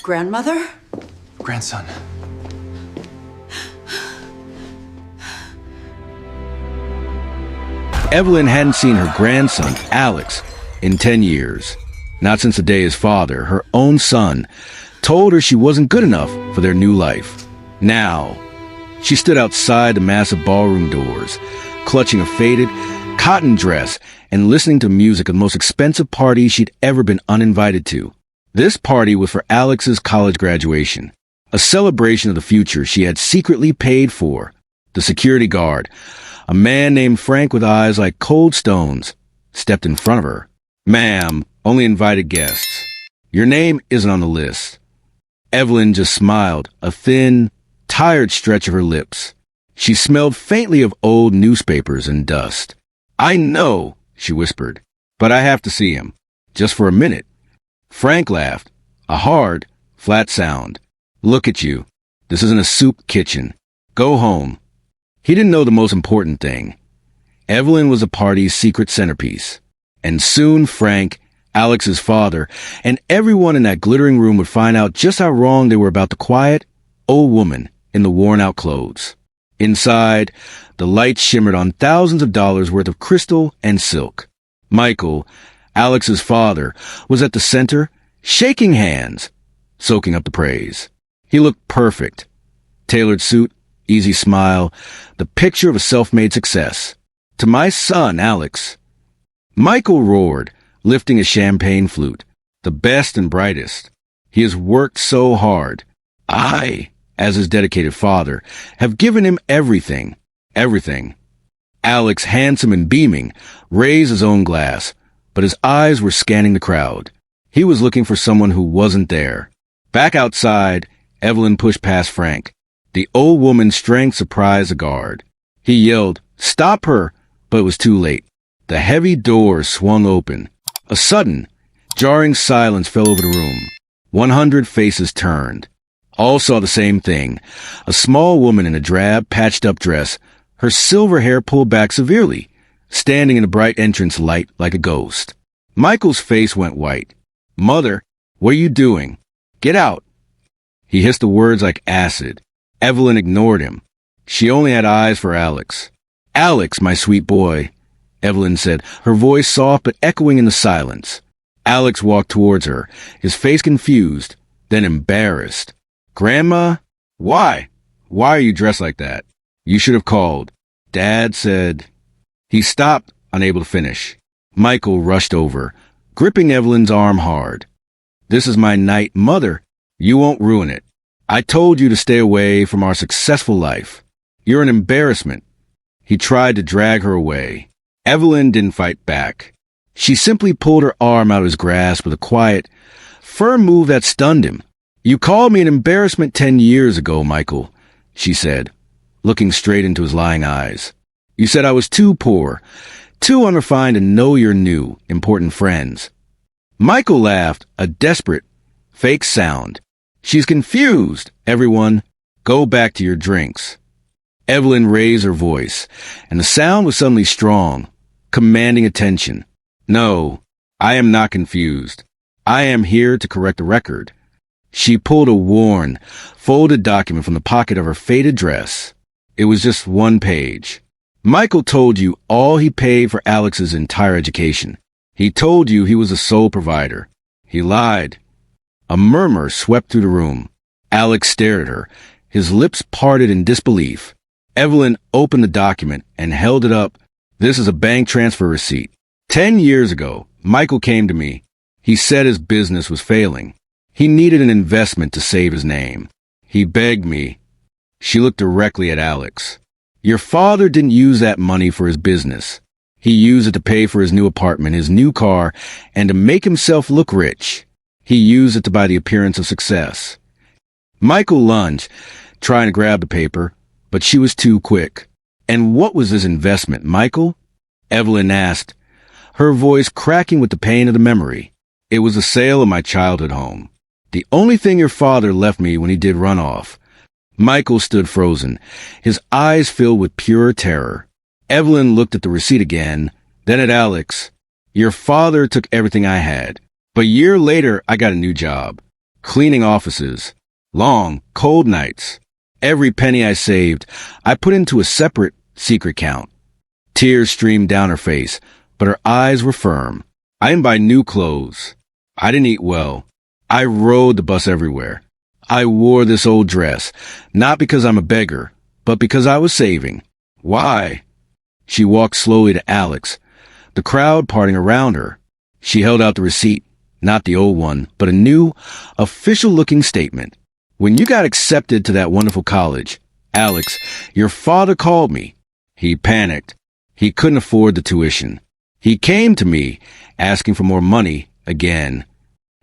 Grandmother? Grandson. Evelyn hadn't seen her grandson, Alex, in 10 years. Not since the day his father, her own son, told her she wasn't good enough for their new life. Now, she stood outside the massive ballroom doors, clutching a faded cotton dress and listening to music at the most expensive party she'd ever been uninvited to. This party was for Alex's college graduation, a celebration of the future she had secretly paid for. The security guard, a man named Frank with eyes like cold stones, stepped in front of her. "Ma'am, only invited guests. Your name isn't on the list." Evelyn just smiled, a thin, tired stretch of her lips. She smelled faintly of old newspapers and dust. "I know," she whispered, "but I have to see him. Just for a minute." Frank laughed, a hard, flat sound. "Look at you. This isn't a soup kitchen. Go home." He didn't know the most important thing. Evelyn was the party's secret centerpiece. And soon Frank, Alex's father, and everyone in that glittering room would find out just how wrong they were about the quiet, old woman in the worn-out clothes. Inside, the lights shimmered on thousands of dollars worth of crystal and silk. Michael, Alex's father, was at the center, shaking hands, soaking up the praise. He looked perfect. Tailored suit, easy smile, the picture of a self-made success. "To my son, Alex." Michael roared, lifting a champagne flute, "The best and brightest. He has worked so hard. I, as his dedicated father, have given him everything. Everything." Alex, handsome and beaming, raised his own glass, but his eyes were scanning the crowd. He was looking for someone who wasn't there. Back outside, Evelyn pushed past Frank. The old woman's strength surprised the guard. He yelled, "Stop her!" but it was too late. The heavy doors swung open. A sudden, jarring silence fell over the room. 100 faces turned. All saw the same thing. A small woman in a drab, patched-up dress, her silver hair pulled back severely, standing in the bright entrance light like a ghost. Michael's face went white. "Mother, what are you doing? Get out!" He hissed the words like acid. Evelyn ignored him. She only had eyes for Alex. "Alex, my sweet boy," Evelyn said, her voice soft but echoing in the silence. Alex walked towards her, his face confused, then embarrassed. "Grandma? Why? Why are you dressed like that? You should have called. Dad said..." He stopped, unable to finish. Michael rushed over, gripping Evelyn's arm hard. "This is my night, Mother. You won't ruin it. I told you to stay away from our successful life. You're an embarrassment." He tried to drag her away. Evelyn didn't fight back. She simply pulled her arm out of his grasp with a quiet, firm move that stunned him. "You called me an embarrassment 10 years ago, Michael," she said, looking straight into his lying eyes. "You said I was too poor, too unrefined to know your new, important friends." Michael laughed, a desperate, fake sound. "She's confused, everyone. Go back to your drinks." Evelyn raised her voice, and the sound was suddenly strong, commanding attention. "No, I am not confused. I am here to correct the record." She pulled a worn, folded document from the pocket of her faded dress. It was just one page. "Michael told you all he paid for Alex's entire education. He told you he was the sole provider. He lied." A murmur swept through the room. Alex stared at her, his lips parted in disbelief. Evelyn opened the document and held it up. "This is a bank transfer receipt. 10 years ago, Michael came to me. He said his business was failing. He needed an investment to save his name. He begged me." She looked directly at Alex. "Your father didn't use that money for his business. He used it to pay for his new apartment, his new car, and to make himself look rich. He used it to buy the appearance of success." Michael lunged, trying to grab the paper, but she was too quick. "And what was this investment, Michael?" Evelyn asked, her voice cracking with the pain of the memory. "It was the sale of my childhood home. The only thing your father left me when he did run off." Michael stood frozen, his eyes filled with pure terror. Evelyn looked at the receipt again, then at Alex. "Your father took everything I had, but a year later I got a new job. cleaning offices, long, cold nights. Every penny I saved, I put into a separate, secret account. Tears streamed down her face, but her eyes were firm. I didn't buy new clothes. I didn't eat well. I rode the bus everywhere. I wore this old dress, not because I'm a beggar, but because I was saving. Why? She walked slowly to Alex, the crowd parting around her. She held out the receipt, not the old one, but a new, official-looking statement. When you got accepted to that wonderful college, Alex, your father called me. He panicked. He couldn't afford the tuition. He came to me, asking for more money again.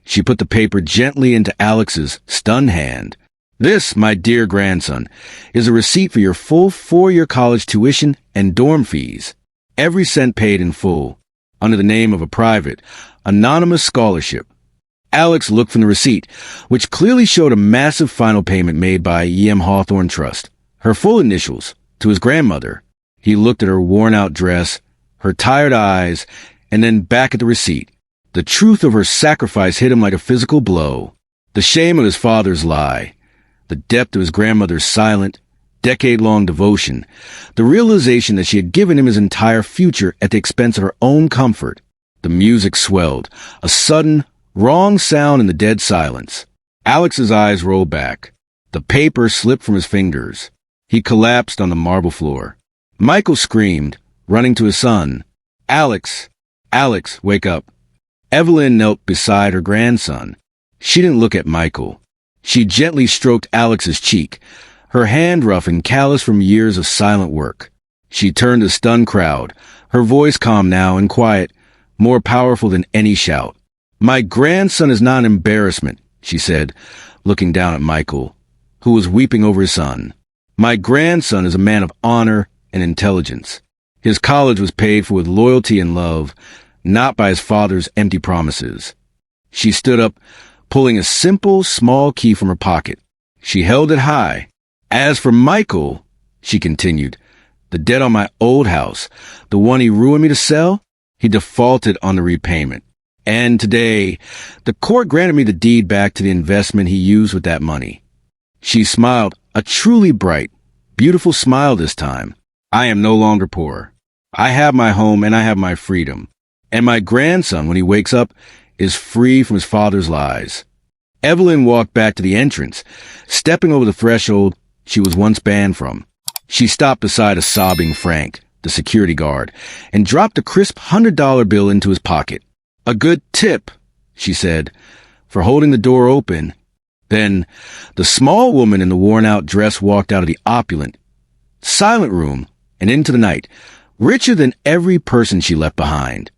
She put the paper gently into Alex's stunned hand. This, my dear grandson, is a receipt for your full 4-year college tuition and dorm fees. Every cent paid in full, under the name of a private, anonymous scholarship. Alex looked from the receipt, which clearly showed a massive final payment made by E.M. Hawthorne Trust, her full initials, to his grandmother. He looked at her worn-out dress, her tired eyes, and then back at the receipt. The truth of her sacrifice hit him like a physical blow. The shame of his father's lie, the depth of his grandmother's silent, decade-long devotion, the realization that she had given him his entire future at the expense of her own comfort. The music swelled, a sudden, wrong sound in the dead silence. Alex's eyes rolled back. The paper slipped from his fingers. He collapsed on the marble floor. Michael screamed, running to his son. Alex, Alex, wake up. Evelyn knelt beside her grandson. She didn't look at Michael. She gently stroked Alex's cheek, her hand rough and callous from years of silent work. She turned to the stunned crowd, her voice calm now and quiet, more powerful than any shout. My grandson is not an embarrassment, she said, looking down at Michael, who was weeping over his son. My grandson is a man of honor and intelligence. His college was paid for with loyalty and love, not by his father's empty promises. She stood up, pulling a simple, small key from her pocket. She held it high. As for Michael, she continued, the debt on my old house, the one he ruined me to sell, he defaulted on the repayment. And today, the court granted me the deed back to the investment he used with that money. She smiled, a truly bright, beautiful smile this time. I am no longer poor. I have my home and I have my freedom. And my grandson, when he wakes up, is free from his father's lies. Evelyn walked back to the entrance, stepping over the threshold she was once banned from. She stopped beside a sobbing Frank, the security guard, and dropped a crisp $100 bill into his pocket. A good tip, she said, for holding the door open. Then the small woman in the worn-out dress walked out of the opulent, silent room and into the night, richer than every person she left behind.